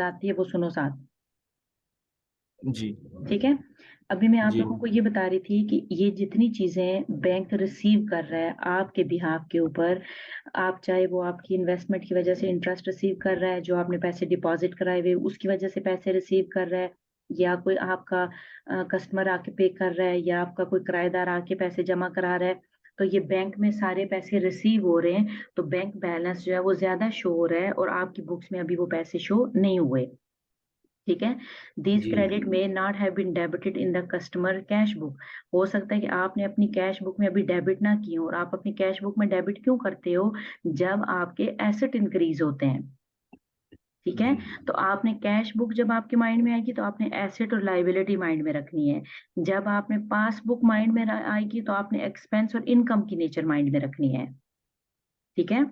आती है वो सुनो साथ। जी ठीक है। अभी मैं आप जी लोगों को ये बता रही थी कि ये जितनी चीजें बैंक रिसीव कर रहा है आपके बिहाफ के ऊपर, आप चाहे वो आपकी इन्वेस्टमेंट की वजह से इंटरेस्ट रिसीव कर रहा है, जो आपने पैसे डिपॉजिट कराए हुए उसकी वजह से पैसे रिसीव कर रहा है, या कोई आपका कस्टमर आके पे कर रहा है, या आपका कोई किराएदार आके पैसे जमा करा रहा है, तो ये बैंक में सारे पैसे रिसीव हो रहे हैं, तो बैंक बैलेंस जो है वो ज्यादा शो हो रहा है और आपकी बुक्स में अभी वो पैसे शो नहीं हुए। ठीक है। This G credit may not have been debited in the customer cash book. हो सकता है कि आपने अपनी कैश बुक में अभी डेबिट ना की हो, और आप अपनी कैश बुक में डेबिट क्यों करते हो? जब आपके एसेट इंक्रीज होते हैं। ठीक है। जी तो आपने कैश बुक जब आपके माइंड में आएगी तो आपने एसेट और लाइबिलिटी माइंड में रखनी है। जब आपने पासबुक माइंड में आएगी तो आपने एक्सपेंस और इनकम की नेचर माइंड में रखनी है। ठीक है।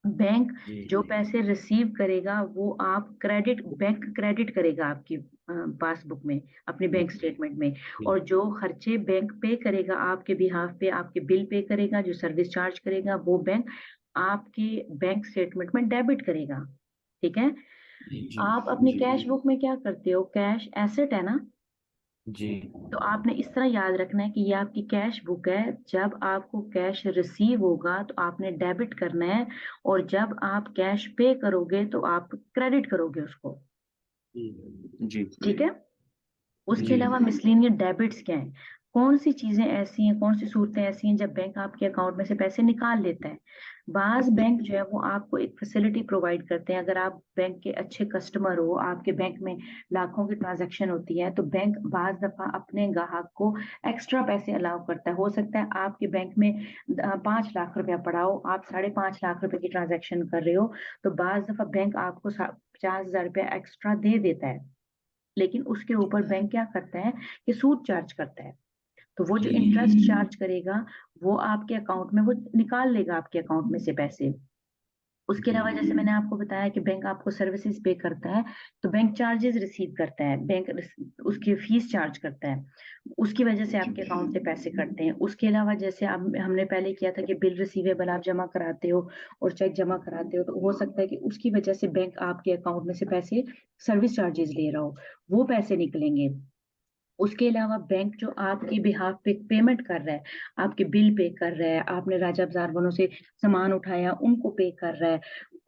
बैंक जी जो पैसे रिसीव करेगा वो आप क्रेडिट, बैंक क्रेडिट करेगा आपकी पासबुक में, अपने बैंक स्टेटमेंट में। जी और जो खर्चे बैंक पे करेगा आपके बिहाफ पे, आपके बिल पे करेगा, जो सर्विस चार्ज करेगा, वो बैंक आपके बैंक स्टेटमेंट में डेबिट करेगा। ठीक है। जी आप अपनी जी कैश बुक में क्या करते हो? कैश एसेट है ना। जी तो आपने इस तरह याद रखना है कि ये आपकी कैश बुक है। जब आपको कैश रिसीव होगा तो आपने डेबिट करना है, और जब आप कैश पे करोगे तो आप क्रेडिट करोगे उसको। जी ठीक है। उसके जी अलावा मिसलेनियस डेबिट्स क्या है? कौन सी चीजें ऐसी हैं, कौन सी सूरतें ऐसी हैं जब बैंक आपके अकाउंट में से पैसे निकाल लेता है? बाज बैंक जो है वो आपको एक फैसिलिटी प्रोवाइड करते हैं। अगर आप बैंक के अच्छे कस्टमर हो, आपके बैंक में लाखों की ट्रांजैक्शन होती है, तो बैंक बाज दफा अपने ग्राहक को एक्स्ट्रा पैसे अलाउ करता है। हो सकता है आपके बैंक में 5 लाख रुपया पड़ा हो, आप 5.5 लाख रुपए की ट्रांजैक्शन कर रहे हो, तो बाज दफा बैंक आपको 50,000 रुपया एक्स्ट्रा दे देता है। लेकिन उसके ऊपर बैंक क्या करता है कि सूद चार्ज करता है। तो वो जो इंटरेस्ट चार्ज करेगा वो आपके अकाउंट में वो निकाल लेगा आपके अकाउंट में से पैसे। उसके जी अलावा जैसे मैंने आपको बताया कि बैंक आपको सर्विसेज पे करता है, तो बैंक चार्जेस रिसीव करता है, बैंक उसकी फीस चार्ज करता है, उसकी वजह से आपके अकाउंट से पैसे कटते हैं। उसके अलावा जैसे अब हमने पहले किया था कि बिल रिसीवेबल आप जमा कराते हो और चेक जमा कराते हो, तो हो सकता है कि उसकी वजह से बैंक आपके अकाउंट में से पैसे सर्विस चार्जेस ले रहा हो, वो पैसे निकलेंगे। उसके अलावा बैंक जो आपके बिहाफ पे पेमेंट कर रहा है, आपके बिल पे कर रहा है, आपने राजा बाजार वालों से सामान उठाया उनको पे कर रहा है,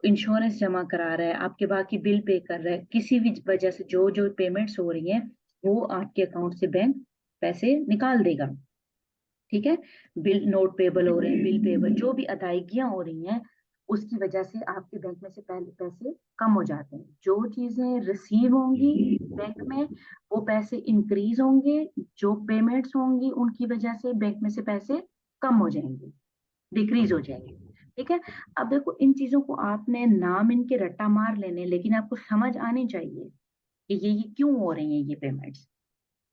इंश्योरेंस जमा करा रहा है, आपके बाकी बिल पे कर रहा है, किसी भी वजह से जो जो पेमेंट्स हो रही हैं वो आपके अकाउंट से बैंक पैसे निकाल देगा। ठीक है। बिल नोट पेबल हो रहे हैं, बिल पेबल, जो भी अदायगियां हो रही हैं उसकी वजह से आपके बैंक में से पहले पैसे कम हो जाते हैं। जो चीजें रिसीव होंगी बैंक में वो पैसे इंक्रीज होंगे, जो पेमेंट्स होंगी उनकी वजह से बैंक में से पैसे कम हो जाएंगे, डिक्रीज हो जाएंगे। ठीक है। अब देखो इन चीजों को आपने नाम इनके रट्टा मार लेने, लेकिन आपको समझ आनी चाहिए कि ये क्यों हो रही हैं ये पेमेंट्स।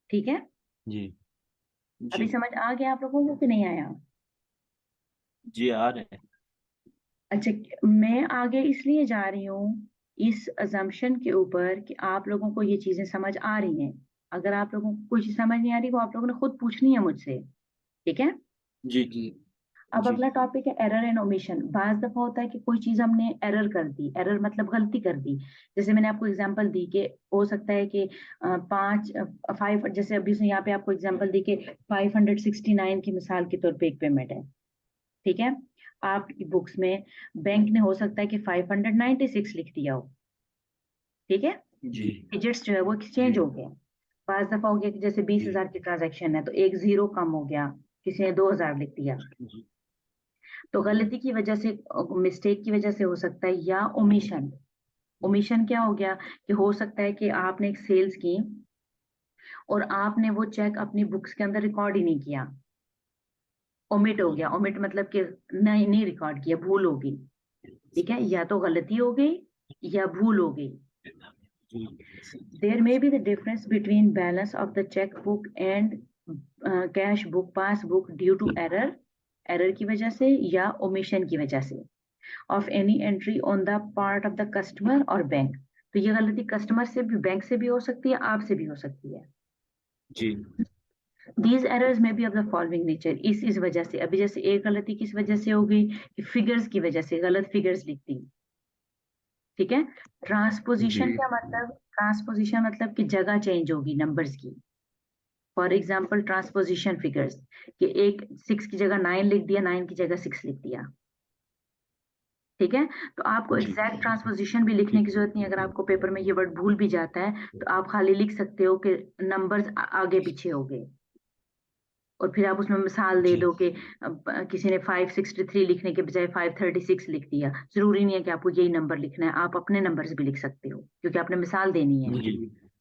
ठीक है। जी अभी जी समझ आ गया आप लोगों को कि नहीं आया? जी आ रहे हैं। अच्छा, मैं आगे इसलिए जा रही हूँ इस अजम्पशन के ऊपर कि आप लोगों को ये चीजें समझ आ रही हैं। अगर आप लोगों को कोई चीज समझ नहीं आ रही वो आप लोगों ने खुद पूछनी है मुझसे। ठीक है। जी जी अब जी अगला टॉपिक है एरर एंड ओमिशन। बाज दफा होता है कि कोई चीज हमने एरर कर दी, एरर मतलब गलती कर दी। जैसे मैंने आपको एग्जांपल दी कि हो सकता है कि 5 जैसे अभी से यहाँ पे आपको एग्जांपल दी कि 569 की मिसाल के तौर पे एक पेमेंट है। ठीक है। आपकी बुक्स में बैंक ने हो सकता है कि 596 लिख दिया हो। ठीक है। जी डिजिट्स जो है वो जी एक्सचेंज हो गए। पांच दफा हो गया कि जैसे बीस जी हजार की ट्रांजेक्शन है तो एक जीरो कम हो गया, किसी ने 2,000 लिख दिया। जी तो जी गलती की वजह से, मिस्टेक की वजह से हो सकता है, या ओमिशन। ओमिशन क्या हो गया कि हो सकता है कि आपने एक सेल्स की और आपने वो चेक अपनी बुक्स के अंदर रिकॉर्ड ही नहीं किया, ओमिट हो गया। ओमिट मतलब कि नहीं नहीं रिकॉर्ड किया, भूल हो गई। ठीक है। या तो गलती हो गई या भूल हो गई। There may be the difference between balance of the checkbook and cash book passbook due to error की वजह से या omission की वजह से of any entry on the part of the customer और बैंक। तो ये गलती कस्टमर से भी, बैंक से भी हो सकती है, आपसे भी हो सकती है। जी These errors may be of the following nature। इस वजह से, अभी जैसे एक गलती किस वजह से हो गई कि फिगर्स की वजह से गलत फिगर्स लिख दी। ठीक है। जी ट्रांसपोजिशन क्या मतलब, ट्रांसपोजिशन मतलब कि जगह चेंज होगी नंबर्स की। फॉर एग्जाम्पल ट्रांसपोजिशन फिगर्स, कि एक 6 की जगह 9 लिख दिया, 9 की जगह 6 लिख दिया। ठीक है। तो आपको जी एग्जैक्ट ट्रांसपोजिशन भी लिखने ठीक की जरूरत नहीं। अगर आपको पेपर में ये वर्ड भूल भी जाता है तो आप खाली लिख सकते हो कि नंबर्स आगे पीछे हो गए, और फिर आप उसमें मिसाल दे जी दो कि किसी ने 563 लिखने के बजाय 536 लिख दिया। जरूरी नहीं है कि आपको यही नंबर लिखना है, आप अपने नंबर्स भी लिख सकते हो क्योंकि आपने मिसाल देनी है। जी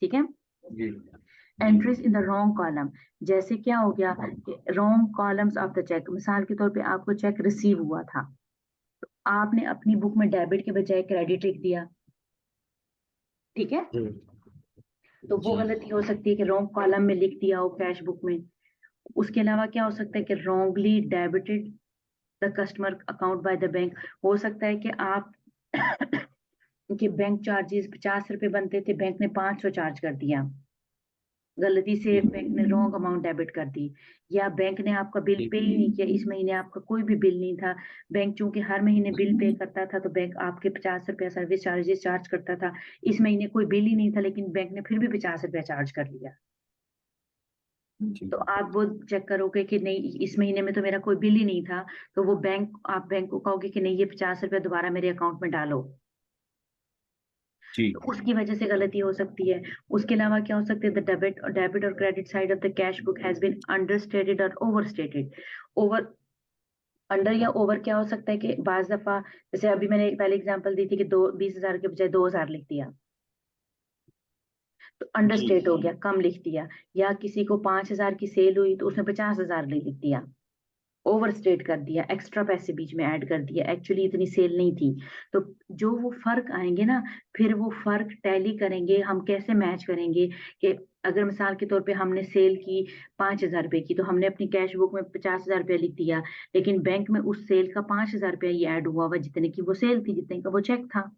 ठीक है। जी जी entries in the wrong column, जैसे क्या हो गया कि wrong columns of the cheque. मिसाल के तौर पे आपको चेक रिसीव हुआ था, आपने अपनी बुक में डेबिट के बजाय क्रेडिट लिख दिया। ठीक है। जी तो वो जी गलती हो सकती है कि रॉन्ग कॉलम में लिख दिया हो कैश बुक में। उसके अलावा क्या हो सकता है कि wrongly debited the customer account by the bank. हो सकता है कि आप के बैंक चार्जेस 50 रुपए बनते थे, बैंक ने 500 चार्ज कर दिया, गलती से बैंक ने रॉन्ग अमाउंट डेबिट कर दी। या बैंक ने आपका बिल पे ही नहीं किया, इस महीने आपका कोई भी बिल नहीं था। बैंक चूंकि हर महीने बिल पे करता था तो बैंक आपके 50 रुपया सर्विस चार्जेस चार्ज करता था। इस महीने कोई बिल ही नहीं था लेकिन बैंक ने फिर भी 50 रुपया चार्ज कर लिया। तो आप वो चेक करोगे कि नहीं, इस महीने में तो मेरा कोई बिल ही नहीं था, तो वो बैंक, आप बैंक को कहोगे कि नहीं, ये 50 रुपया दोबारा मेरे अकाउंट में डालो। जी तो उसकी वजह से गलती हो सकती है। उसके अलावा क्या हो सकता है, द डेबिट और credit side of the cash book has been understated और ओवरस्टेटेड। ओवर, अंडर या ओवर क्या हो सकता है कि बाज दफा, जैसे अभी मैंने पहले एग्जांपल दी थी कि 20,000 के बजाय 2,000 लिख दिया, तो जी अंडरस्टेट हो गया, कम लिख दिया। या किसी को 5,000 की सेल हुई तो उसने 50,000 लिख दिया, ओवरस्टेट कर दिया, एक्स्ट्रा पैसे बीच में ऐड कर दिया, एक्चुअली इतनी सेल नहीं थी। तो जो वो फर्क आएंगे ना, फिर वो फर्क टैली करेंगे, हम कैसे मैच करेंगे कि अगर मिसाल के तौर पे हमने सेल की 5,000 रुपए की, तो हमने अपनी कैश बुक में 50,000 रुपया लिख दिया, लेकिन बैंक में उस सेल का 5,000 रुपया ही ऐड हुआ हुआ, जितने की वो सेल थी, जितने का वो चेक था।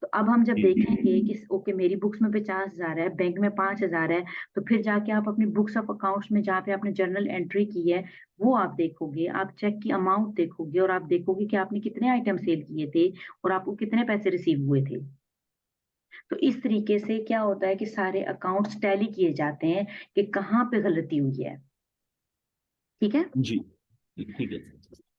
तो अब हम जब जी देखेंगे कि ओके मेरी बुक्स में 50,000 है, बैंक में 5,000 है, तो फिर जाके आप अपनी बुक्स ऑफ अकाउंट्स में जहाँ पे आपने जर्नल एंट्री की है वो आप देखोगे, आप चेक की अमाउंट देखोगे और आप देखोगे कि आपने कितने आइटम सेल किए थे और आपको कितने पैसे रिसीव हुए थे। तो इस तरीके से क्या होता है कि सारे अकाउंट्स टैली किए जाते हैं कि कहाँ पे गलती हुई है। ठीक है। जी ठीक है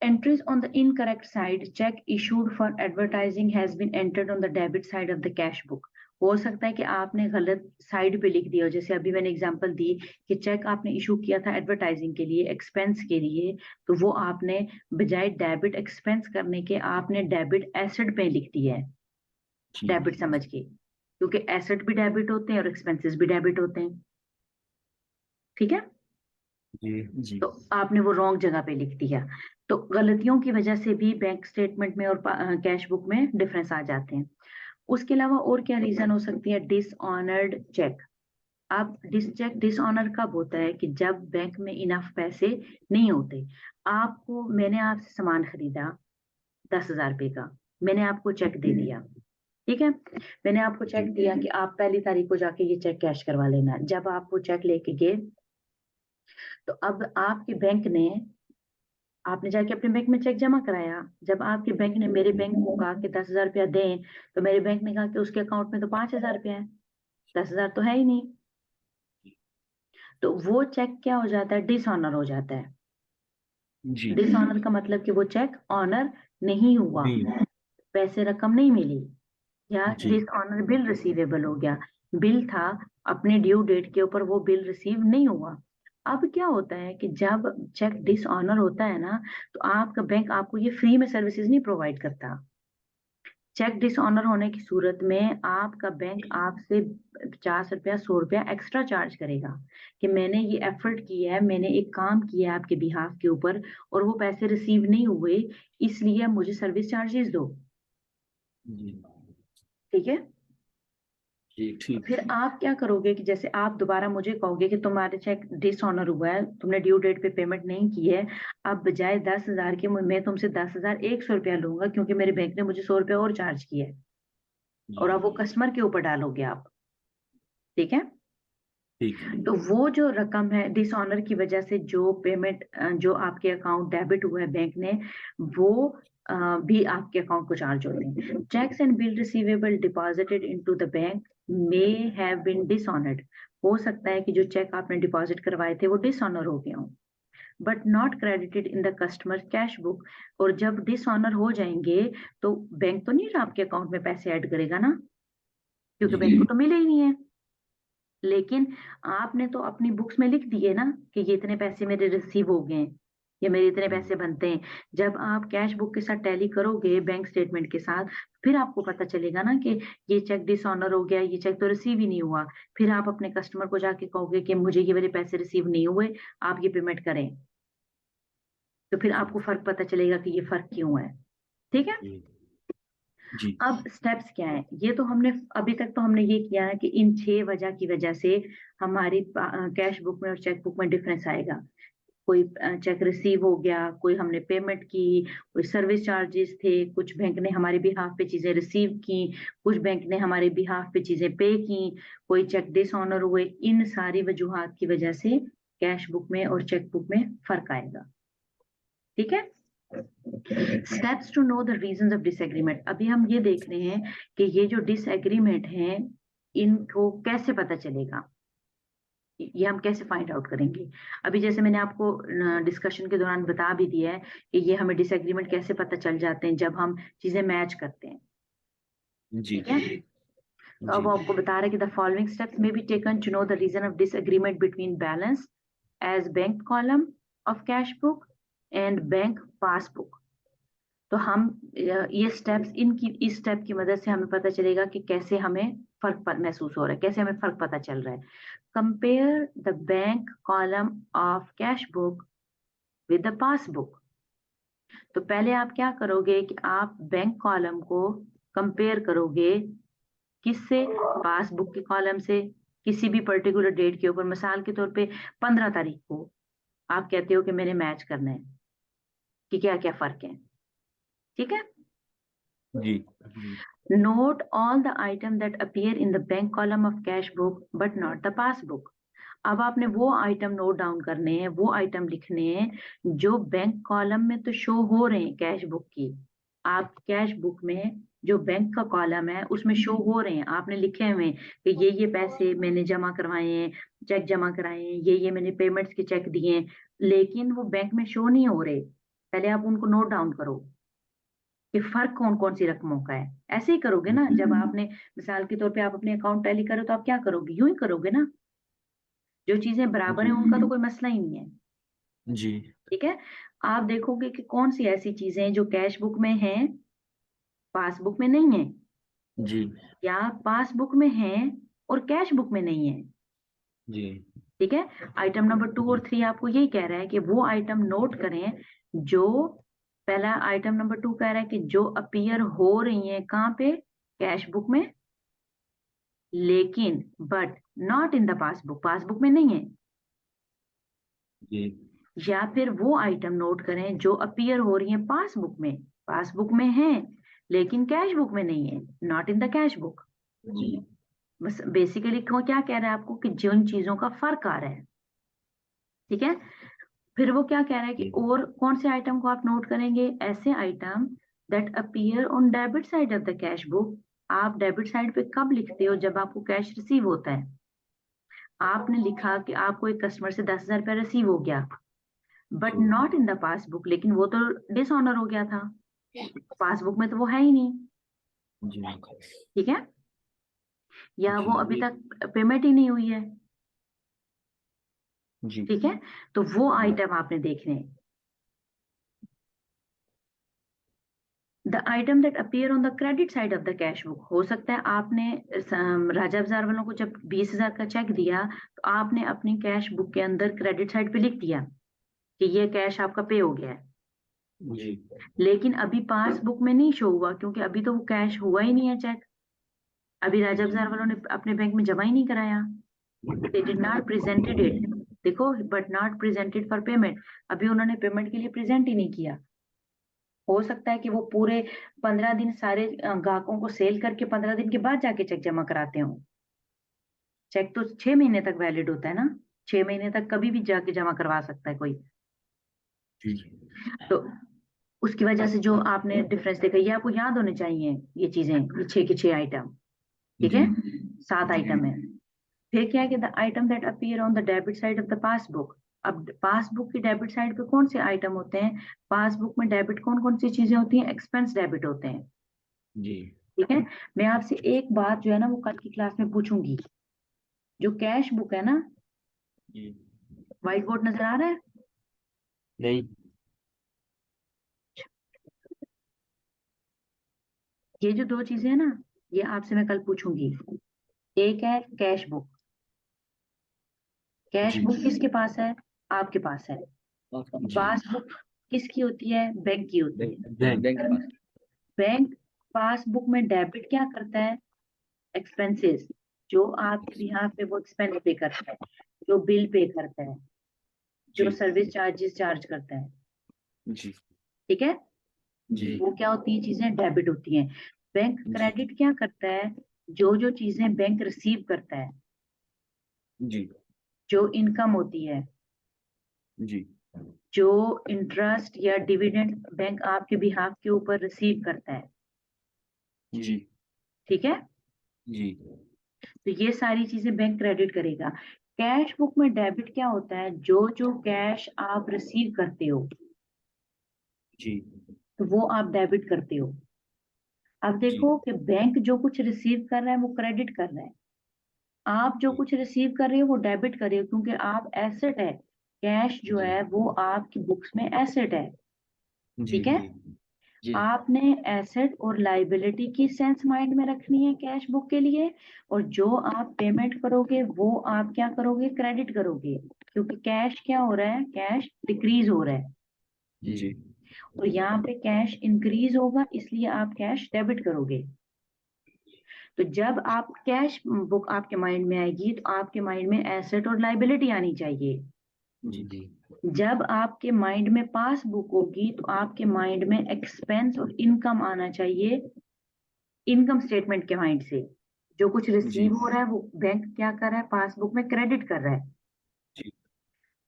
Entries on the incorrect side, check issued for advertising has been entered on the debit side of the cash book. हो सकता है कि आपने गलत साइड पे लिख दिया हो, जैसे अभी मैंने एग्जांपल दी कि चेक आपने इशू किया था एडवर्टाइजिंग के लिए, एक्सपेंस के लिए, तो वो आपने बजाय डेबिट एक्सपेंस करने के आपने डेबिट एसेट पे लिख दिया है, जी डेबिट समझ के, क्योंकि एसेट भी डेबिट होते हैं और एक्सपेंसेस भी डेबिट होते हैं। ठीक है। जी जी तो आपने वो रॉन्ग जगह पे लिख दिया। तो गलतियों की वजह से भी बैंक स्टेटमेंट में और कैश बुक में डिफरेंस आ जाते हैं। उसके अलावा और क्या रीजन हो सकती है, डिसऑनर्ड चेक। आप डिसऑनर कब होता है कि जब बैंक में इनफ पैसे नहीं होते। आपको, मैंने आपसे सामान खरीदा 10,000 रुपए का, मैंने आपको चेक दे दिया। ठीक है। मैंने आपको जी चेक दिया कि आप 1 तारीख को जाके ये चेक कैश करवा लेना। जब आप वो चेक लेके गए तो अब आपके बैंक ने, आपने जाके अपने बैंक में चेक जमा कराया। जब आपके बैंक ने मेरे बैंक को कहा कि 10,000 रुपया दें, तो मेरे बैंक ने कहा कि उसके अकाउंट में तो 5,000 रुपया है, 10,000 तो है ही नहीं। तो वो चेक क्या हो जाता है, डिसऑनर हो जाता है। जी डिसऑनर का मतलब कि वो चेक ऑनर नहीं हुआ, नहीं पैसे रकम नहीं मिली। या जी डिसऑनर बिल रिसीवेबल हो गया, बिल था अपने ड्यू डेट के ऊपर, वो बिल रिसीव नहीं हुआ। अब क्या होता है कि जब चेक डिसऑनर होता है ना, तो आपका बैंक आपको ये फ्री में सर्विसेज नहीं प्रोवाइड करता। चेक डिसऑनर होने की सूरत में आपका बैंक आपसे 50 रुपया 100 रुपया एक्स्ट्रा चार्ज करेगा कि मैंने ये एफर्ट किया है, मैंने एक काम किया है आपके बिहाफ के ऊपर और वो पैसे रिसीव नहीं हुए, इसलिए मुझे सर्विस चार्जेस दो। जी ठीक है। जी ठीक फिर आप क्या करोगे कि जैसे आप दोबारा मुझे कहोगे कि तुम्हारे चेक डिसऑनर हुआ है, तुमने ड्यू डेट पे पेमेंट नहीं की है, अब बजाय 10,000 के मैं तुमसे 10,100 रुपया लूंगा क्योंकि मेरे बैंक ने मुझे 100 रुपया और चार्ज किया है, जी और अब वो कस्टमर के ऊपर डालोगे आप। ठीक है। ठीक तो वो जो रकम है डिसऑनर की वजह से जो पेमेंट, जो आपके अकाउंट डेबिट हुआ है बैंक ने, वो भी आपके अकाउंट को चार्ज होते हैं। Cheques and bill receivable deposited into the bank may have been dishonoured. हो सकता है कि जो चेक आपने डिपॉजिट करवाए थे वो डिसऑनर हो गए हों, but not credited in the customer cash book. और जब डिसऑनर हो जाएंगे तो बैंक तो नहीं आपके अकाउंट में पैसे ऐड करेगा ना, क्योंकि जी बैंक को तो मिले ही नहीं है। लेकिन आपने तो अपनी बुक्स में लिख दिए ना कि ये इतने पैसे मेरे रिसीव हो गए हैं, या मेरे इतने पैसे बनते हैं। जब आप कैश बुक के साथ टैली करोगे बैंक स्टेटमेंट के साथ, फिर आपको पता चलेगा ना कि ये चेक डिसऑनर हो गया, ये चेक तो रिसीव ही नहीं हुआ। फिर आप अपने कस्टमर को जाके कहोगे कि मुझे ये वाले पैसे रिसीव नहीं हुए, आप ये पेमेंट करें। तो फिर आपको फर्क पता चलेगा कि ये फर्क क्यों है। ठीक है। जी अब स्टेप्स क्या है, ये तो हमने अभी तक तो हमने ये किया है कि इन 6 वजह की वजह से हमारी कैश बुक में और चेक बुक में डिफरेंस आएगा। कोई चेक रिसीव हो गया, कोई हमने पेमेंट की, कोई सर्विस चार्जेस थे, कुछ बैंक ने हमारे बिहाफ पे चीजें रिसीव की, कुछ बैंक ने हमारे बिहाफ पे चीजें पे की, कोई चेक डिसऑनर हुए। इन सारी वजूहात की वजह से कैश बुक में और चेक बुक में फर्क आएगा। ठीक है। Steps to know the reasons of disagreement. अभी हम ये देख रहे हैं कि ये जो डिसएग्रीमेंट है इनको कैसे पता चलेगा, ये हम कैसे फाइंड आउट करेंगे। अभी जैसे मैंने आपको डिस्कशन के दौरान बता भी दिया है कि ये हमें डिसएग्रीमेंट कैसे पता चल जाते हैं, जब हम चीजें मैच करते हैं। जी ठीक है। तो अब जी आपको बता रहे हैं कि the following steps may be taken to know the reason of disagreement between balance as bank column of cash book and bank passbook. तो हम ये स्टेप्स, इनकी इस स्टेप की मदद से हमें पता चलेगा कि कैसे हमें महसूस हो रहा है, कैसे हमें फर्क पता चल रहा है। Compare the bank column of cash book with the passbook. तो पहले आप क्या करोगे कि आप बैंक कॉलम को कंपेयर करोगे, किससे? पासबुक के कॉलम से। किसी भी पर्टिकुलर डेट के ऊपर, मिसाल के तौर पे 15 तारीख को आप कहते हो कि मैंने मैच करना है कि क्या क्या फर्क है। ठीक है। जी Note all the item that appear in the bank column of cash book but not the passbook. अब आपने वो आइटम नोट डाउन करने हैं, वो आइटम लिखने हैं जो बैंक कॉलम में तो शो हो रहे हैं कैश बुक की। आप कैश बुक में जो बैंक का कॉलम है उसमें शो हो रहे हैं, आपने लिखे हुए हैं कि ये पैसे मैंने जमा करवाए हैं, चेक जमा कराए हैं, ये मैंने पेमेंट्स के चेक दिए हैं, लेकिन वो बैंक में शो नहीं हो रहे। पहले आप उनको नोट डाउन करो कि फर्क कौन कौन सी रकमों का है। ऐसे ही करोगे ना, जब आपने मिसाल के तौर पे आप अपने अकाउंट टैली करो तो आप क्या करोगे, यूं ही करोगे ना। जो चीजें बराबर है जी उनका तो कोई मसला ही नहीं है। जी ठीक है। आप देखोगे कि कौन सी ऐसी चीजें हैं जो कैश बुक में हैं, पासबुक में नहीं है, जी या पासबुक में हैं और कैश बुक में नहीं है। जी ठीक है। आइटम नंबर 2 और जी 3 आपको यही कह रहा है कि वो आइटम नोट करें जो, पहला आइटम नंबर 2 कह रहा है कि जो अपीयर हो रही है कहाँ पे, कैश बुक में, लेकिन but not in the passbook, passbook में नहीं है। जी या फिर वो आइटम नोट करें जो अपीयर हो रही है पासबुक में, पासबुक में है लेकिन कैश बुक में नहीं है, not in the cash book. जी बस बेसिकली क्या कह रहा है आपको कि जिन चीजों का फर्क आ रहा है। ठीक है। फिर वो क्या कह रहा है कि और कौन से आइटम को आप नोट करेंगे, ऐसे item that appear on debit side of the cash book. आप डेबिट साइड पे कब लिखते हो, जब आपको कैश रिसीव होता है। आपने लिखा कि आपको एक कस्टमर से 10,000 रुपया रिसीव हो गया, but not in the passbook, लेकिन वो तो डिसऑनर हो गया था, पासबुक में तो वो है ही नहीं। जी ठीक है। या वो अभी जी तक पेमेंट ही नहीं हुई है। जी ठीक है। तो वो आइटम आपने देखने हैं। The item that appear on the credit side of the cash book. हो सकता है आपने राजा बाजार वालों को जब 20,000 का चेक दिया तो आपने अपनी कैश बुक के अंदर क्रेडिट साइड पे लिख दिया कि ये कैश आपका पे हो गया है, जी लेकिन अभी पासबुक में नहीं शो हुआ क्योंकि अभी तो वो कैश हुआ ही नहीं है चेक। अभी राजा बाजार वालों ने अपने बैंक में जमा ही नहीं कराया। They did not presented it, देखो, but not presented for payment. अभी उन्होंने पेमेंट के लिए प्रेजेंट ही नहीं किया। हो सकता है कि वो पूरे 15 दिन सारे ग्राहकों को सेल करके 15 दिन के बाद जाके चेक जमा कराते हो। चेक तो 6 महीने तक वैलिड होता है ना, 6 महीने तक कभी भी जाके जमा करवा सकता है कोई। जी तो उसकी वजह से जो आपने डिफरेंस देखा, ये आपको याद होने चाहिए ये चीजें, ये 6 के 6 आइटम। ठीक जी है, 7 जी आइटम है। फिर क्या है कि the item that appear on the debit side of the passbook. अब पासबुक की डेबिट साइड पे कौन से आइटम होते हैं? पासबुक में डेबिट कौन कौन सी चीजें होती हैं? एक्सपेंस डेबिट होते हैं। जी ठीक है, मैं आपसे एक बात जो है ना वो कल की क्लास में पूछूंगी। जो कैश बुक है ना, जी। व्हाइट बोर्ड नजर आ रहा है? नहीं। ये जो दो चीजें है ना, ये आपसे मैं कल पूछूंगी। एक है कैश बुक। कैश जी बुक किसके पास है? आपके पास है। जी। पासबुक किसकी होती है? बैंक की होती है। बैंक बैंक के पास। बैंक पासबुक में डेबिट क्या करता है? एक्सपेंसेस, जो आपके बिहाफ पे वो एक्सपेंस पे करता है, जो बिल पे करता है, जो जी सर्विस चार्जेस चार्ज करता है। जी ठीक है, जी वो क्या होती है? चीजें डेबिट होती हैं। बैंक जी क्रेडिट क्या करता है? जो जो चीजें बैंक रिसीव करता है, जी जो इनकम होती है, जी जो इंटरेस्ट या डिविडेंड बैंक आपके बिहाफ के ऊपर रिसीव करता है। जी ठीक है, जी तो ये सारी चीजें बैंक क्रेडिट करेगा। कैश बुक में डेबिट क्या होता है? जो जो कैश आप रिसीव करते हो, जी तो वो आप डेबिट करते हो। अब जी देखो कि बैंक जो कुछ रिसीव कर रहा है वो क्रेडिट कर रहा है, आप जो कुछ रिसीव कर रहे हो वो डेबिट कर रहे हो, क्योंकि आप एसेट है। कैश जो जी है वो आपकी बुक्स में एसेट है। जी ठीक है, जी जी आपने एसेट और लाइबिलिटी की सेंस माइंड में रखनी है कैश बुक के लिए। और जो आप पेमेंट करोगे वो आप क्या करोगे? क्रेडिट करोगे, क्योंकि कैश क्या हो रहा है? कैश डिक्रीज हो रहा है। जी और यहाँ पे कैश इंक्रीज होगा, इसलिए आप कैश डेबिट करोगे। तो जब आप कैश बुक आपके माइंड में आएगी तो आपके माइंड में एसेट और लाइबिलिटी आनी चाहिए। जी जी जब आपके माइंड में पासबुक होगी तो आपके माइंड में एक्सपेंस और इनकम आना चाहिए, इनकम स्टेटमेंट के माइंड से। जो कुछ जी रिसीव हो रहा है वो बैंक क्या कर रहा है? पासबुक में क्रेडिट कर रहा है। जी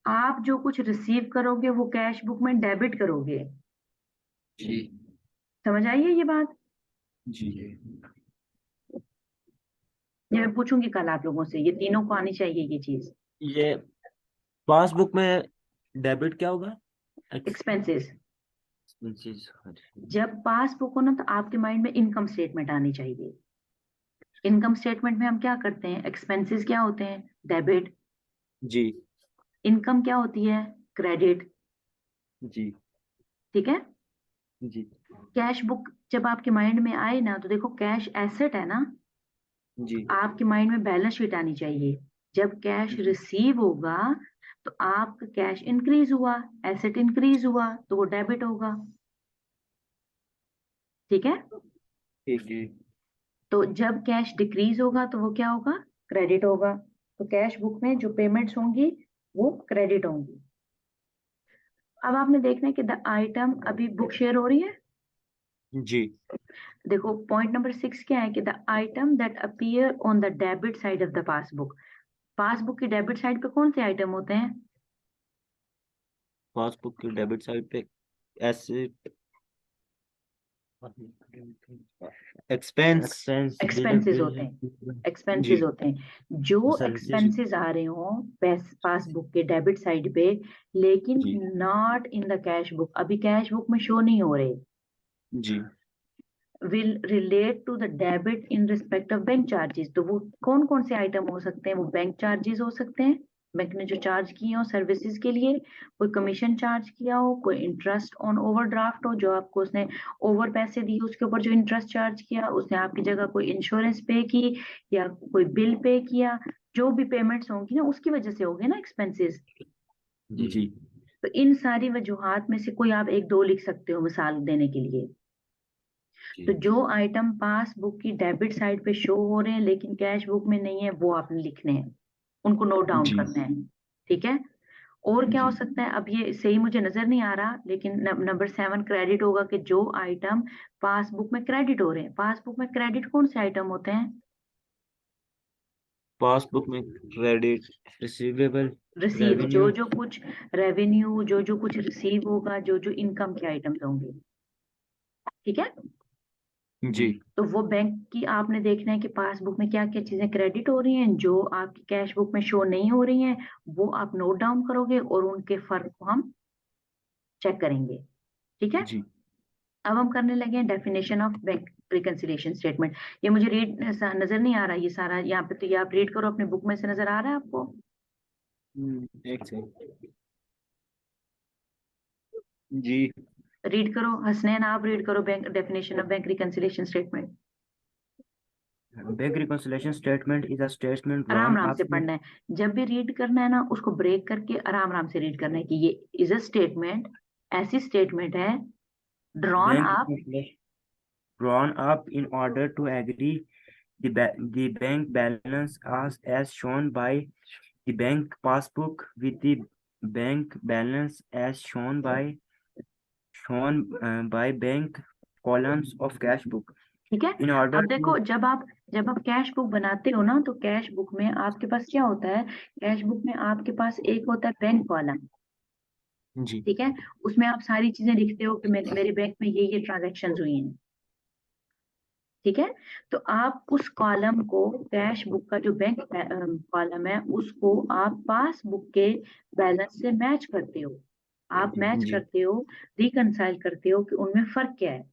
आप जो कुछ रिसीव करोगे वो कैश बुक में डेबिट करोगे। जी समझ आइए ये बात? जी ये मैं पूछूंगी कल आप लोगों से, ये तीनों को आनी चाहिए ये चीज। ये पासबुक में डेबिट क्या होगा? एक्सपेंसेस। एक्सपेंसेस। जब पासबुक हो ना तो आपके माइंड में इनकम स्टेटमेंट आनी चाहिए। इनकम स्टेटमेंट में हम क्या करते हैं? एक्सपेंसेस क्या होते हैं? डेबिट। जी इनकम क्या होती है? क्रेडिट। जी ठीक है, जी कैश बुक जब आपके माइंड में आए ना तो देखो कैश एसेट है ना, जी आपके माइंड में बैलेंस शीट आनी चाहिए। जब कैश जी रिसीव होगा तो आपका कैश इंक्रीज हुआ, एसेट इंक्रीज हुआ, तो वो डेबिट होगा। ठीक है, ठीक है। तो जब कैश डिक्रीज होगा तो वो क्या होगा? क्रेडिट होगा। तो कैश बुक में जो पेमेंट्स होंगी वो क्रेडिट होंगी। अब आपने देखना है कि द आइटम, अभी बुक शेयर हो रही है। जी देखो पॉइंट नंबर 6 क्या है कि the item that appear on the debit side of the passbook. Passbook की डेबिट साइड पे कौन से आइटम होते हैं? पासबुक की डेबिट साइड पे asset, expense, expense, bill expenses होते हैं। जी एक्सपेंसेस होते हैं, जो सर्विसेज। एक्सपेंसेस आ रहे हो पासबुक के डेबिट साइड पे, लेकिन जी not in the cash book, अभी कैश बुक में शो नहीं हो रहे। जी will relate to the debit in respect of bank charges. तो वो कौन कौन से आइटम हो सकते हैं? वो बैंक चार्जेस हो सकते हैं, बैंक ने जो चार्ज किए हो सर्विसेज के लिए। कोई कमीशन चार्ज किया हो, कोई इंटरेस्ट ऑन ओवरड्राफ्ट हो, जो आपको उसने ओवर पैसे दिए उसके ऊपर जो इंटरेस्ट चार्ज किया, उसने आपकी जगह कोई इंश्योरेंस पे की या कोई बिल पे किया। जो भी पेमेंट्स होंगी ना उसकी वजह से होंगे ना एक्सपेंसेस। जी तो इन सारी वजूहात में से कोई आप एक दो लिख सकते हो मिसाल देने के लिए। तो जी जो आइटम पासबुक की डेबिट साइड पे शो हो रहे हैं लेकिन कैश बुक में नहीं है, वो आपने लिखने हैं, उनको नोट डाउन जी करना है। ठीक है, और क्या हो जी सकता है? अब ये सही मुझे नजर नहीं आ रहा, लेकिन नंबर 7 क्रेडिट होगा कि जो आइटम पासबुक में क्रेडिट हो रहे हैं। पासबुक में क्रेडिट कौन से आइटम होते हैं? पासबुक में क्रेडिट, रिसीवेबल, रिसीव, रेवेन्यू। जो कुछ रेवेन्यू, जो कुछ रिसीव होगा, जो इनकम के आइटम्स होंगे, ठीक है। जी तो वो बैंक की आपने देखना है कि पासबुक में क्या क्या चीजें क्रेडिट हो रही हैं, जो आपकी कैश बुक में शो नहीं हो रही हैं, वो आप नोट डाउन करोगे और उनके फर्क को हम चेक करेंगे, ठीक है। जी। अब हम करने लगे हैं definition of bank reconciliation statement. ये मुझे रीड नजर नहीं आ रहा, ये सारा यहाँ पे, तो ये आप रीड करो अपने बुक में से, नजर आ रहा है आपको? एक सेकंड। जी। रीड करो हसनैन, आप रीड करो bank definition of bank reconciliation statement. Bank reconciliation statement is a statement आराम ड्रॉन आराम से अप। पढ़ना है, जब भी रीड करना है ना उसको ब्रेक करके आराम आराम से रीड करना है कि ये इज अ स्टेटमेंट, ऐसी स्टेटमेंट है, ड्रॉन बैंक आप। drawn up in order to agree the bank balance as shown by the bank passbook with the bank balance as shown by bank columns of cash book ठीक है। in order अब to। देखो, जब आप cash book बनाते हो ना, तो कैश बुक में आपके पास क्या होता है, कैश बुक में आपके पास एक होता है बैंक कॉलम, जी ठीक है। उसमें आप सारी चीजें लिखते हो कि मेरे बैंक में ये ट्रांजेक्शन हुई हैं, ठीक है। तो आप उस कॉलम को, कैश बुक का जो बैंक कॉलम है, उसको आप पासबुक के बैलेंस से मैच करते हो, आप मैच जी करते हो, रिकंसाइल करते हो कि उनमें फर्क क्या है,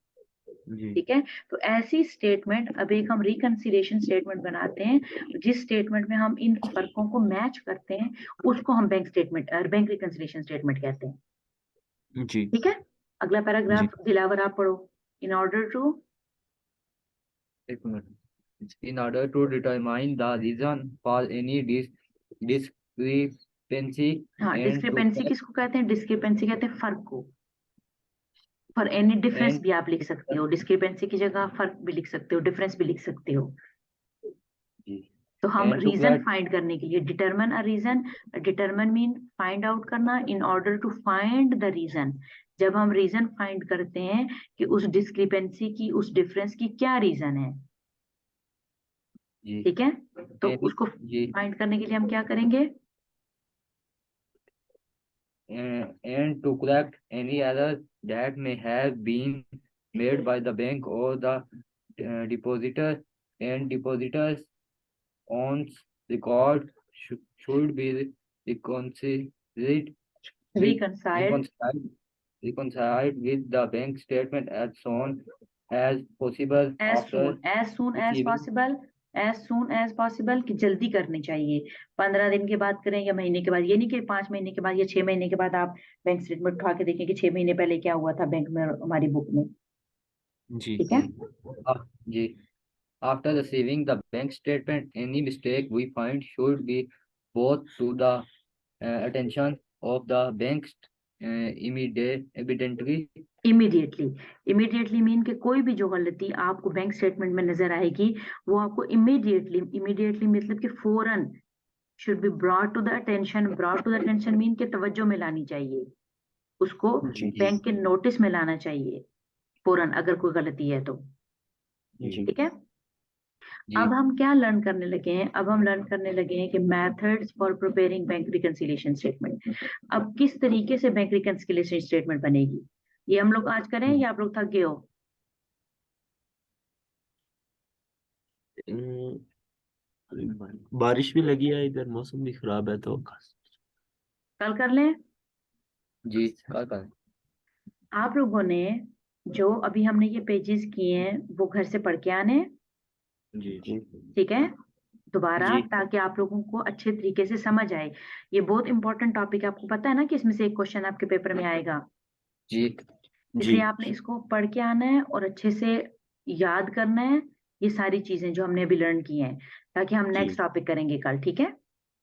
जी ठीक है। तो ऐसी स्टेटमेंट, अब एक हम रिकंसिलिएशन स्टेटमेंट बनाते हैं, जिस स्टेटमेंट में हम इन फर्कों को मैच करते हैं, उसको हम बैंक स्टेटमेंट और बैंक रिकंसिलिएशन स्टेटमेंट कहते हैं, जी ठीक है। अगला जी। पैराग्राफ दिलावर आप पढ़ो। इन ऑर्डर टू, एक minute. In order to determine the reason for any discrepancy हाँ, and to डिस्क्रिपेंसी किसको कहते हैं, डिस्क्रिपेंसी कहते हैं फर्क को। फॉर एनी डिफरेंस and भी आप लिख सकते हो, डिस्क्रिपेंसी की जगह फर्क भी लिख सकते हो, डिफरेंस भी लिख सकते हो। तो हम and to रीजन फाइंड करने के लिए, determine a reason, determine mean find out करना, in order to find the reason, जब हम रीजन फाइंड करते हैं कि उस डिस्क्रिपेंसी की, उस डिफरेंस की क्या रीजन है, जी ठीक है। तो any उसको जी फाइंड करने के लिए हम क्या करेंगे, and to correct any error that may have been made by the bank or the depositor and depositors on record should be reconciled with reconciled reconciled reconciled with the bank statement as soon as possible as after soon, as soon as receiving। Possible, as soon as possible, कि जल्दी करनी चाहिए, 15 दिन के बाद करें या महीने के बाद, ये नहीं कि 5 महीने के बाद या 6 महीने के बाद आप बैंक स्टेटमेंट उठा के देखें कि 6 महीने पहले क्या हुआ था बैंक में, हमारी बुक में, जी ठीक है। जी after receiving the bank statement, any mistake we find should be brought to the attention of the bank evidently। Immediately, immediately mean कि कोई भी जो गलती आपको बैंक स्टेटमेंट में नजर आएगी, वो आपको इमीडिएटली, इमीडिएटली मतलब कि फौरन, should be brought to the attention, brought to the attention mean के तवज्जो में लानी चाहिए, उसको जी बैंक के नोटिस में लाना चाहिए फौरन, अगर कोई गलती है तो, जी ठीक है। जी अब हम क्या लर्न करने लगे हैं, अब हम लर्न करने लगे हैं कि methods for preparing bank reconciliation statement. अब किस तरीके से बैंक रिकंसिलिएशन स्टेटमेंट बनेगी, ये हम लोग आज करें या आप लोग थक गए हो? बारिश भी लगी है इधर, मौसम भी खराब है तो। कल कर लें? जी कर आप लोगों ने जो अभी हमने ये पेजेस किए हैं वो घर से पढ़ के आने हैं, जी जी ठीक है, दोबारा, जी ताकि आप लोगों को अच्छे तरीके से समझ आए। ये बहुत इंपॉर्टेंट टॉपिक है, आपको पता है ना कि इसमें से एक क्वेश्चन आपके पेपर में आएगा, जी इसलिए आपने इसको पढ़ के आना है और अच्छे से याद करना है ये सारी चीजें जो हमने अभी लर्न की हैं, ताकि हम जी नेक्स्ट टॉपिक करेंगे कल, ठीक है।